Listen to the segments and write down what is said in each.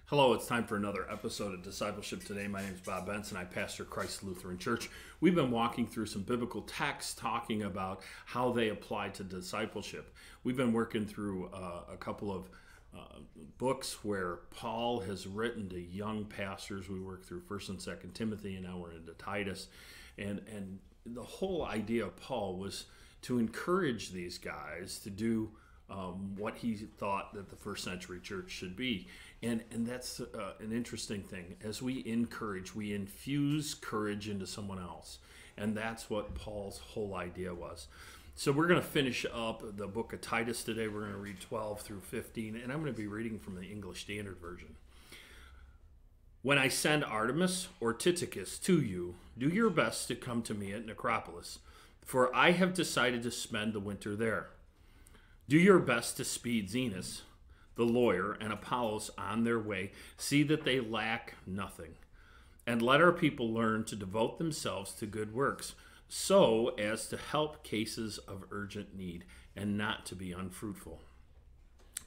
Hello, it's time for another episode of Discipleship Today. My name is Bob Benson. I pastor Christ Lutheran Church. We've been walking through some biblical texts talking about how they apply to discipleship. We've been working through a couple of books where Paul has written to young pastors. We worked through 1st and 2nd Timothy, and now we're into Titus. And the whole idea of Paul was to encourage these guys to do what he thought that the first century church should be. And that's an interesting thing. As we encourage, we infuse courage into someone else. And that's what Paul's whole idea was. So we're going to finish up the book of Titus today. We're going to read 12 through 15, and I'm going to be reading from the English Standard Version. When I send Artemas or Tychicus to you, do your best to come to me at Nicopolis, for I have decided to spend the winter there. Do your best to speed Zenas, the lawyer, and Apollos on their way. See that they lack nothing. And let our people learn to devote themselves to good works, so as to help cases of urgent need and not to be unfruitful.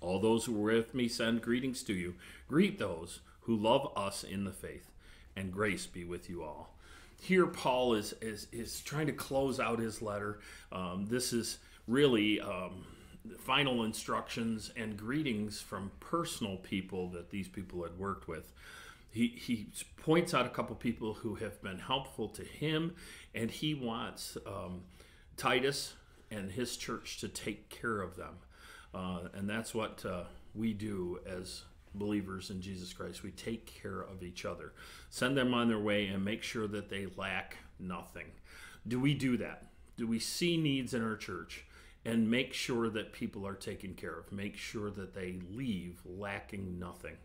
All those who are with me send greetings to you. Greet those who love us in the faith, and grace be with you all. Here Paul is trying to close out his letter. This is really final instructions and greetings from personal people that these people had worked with. He points out a couple people who have been helpful to him, and he wants Titus and his church to take care of them. And that's what we do as believers in Jesus Christ. We take care of each other. Send them on their way and make sure that they lack nothing. Do we do that? Do we see needs in our church and make sure that people are taken care of? Make sure that they leave lacking nothing.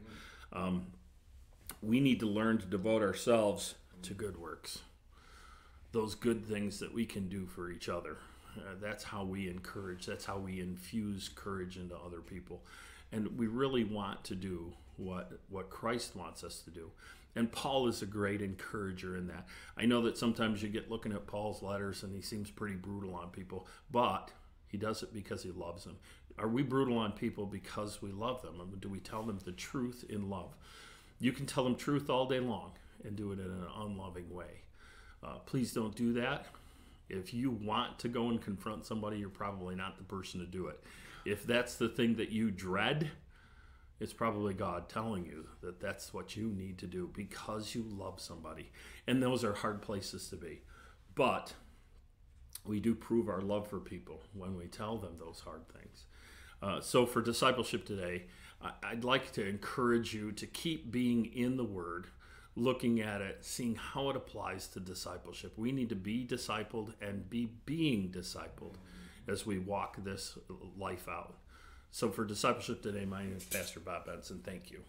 We need to learn to devote ourselves to good works. Those good things that we can do for each other. That's how we encourage. That's how we infuse courage into other people. And we really want to do what Christ wants us to do. And Paul is a great encourager in that. I know that sometimes you get looking at Paul's letters and he seems pretty brutal on people, but he does it because he loves them. Are we brutal on people because we love them? Do we tell them the truth in love? You can tell them truth all day long and do it in an unloving way. Please don't do that. If you want to go and confront somebody, you're probably not the person to do it. If that's the thing that you dread, it's probably God telling you that that's what you need to do because you love somebody. And those are hard places to be. But we do prove our love for people when we tell them those hard things. So for discipleship today, I'd like to encourage you to keep being in the Word, looking at it, seeing how it applies to discipleship. We need to be discipled and be being discipled as we walk this life out. So for discipleship today, my name is Pastor Bob Benson. Thank you.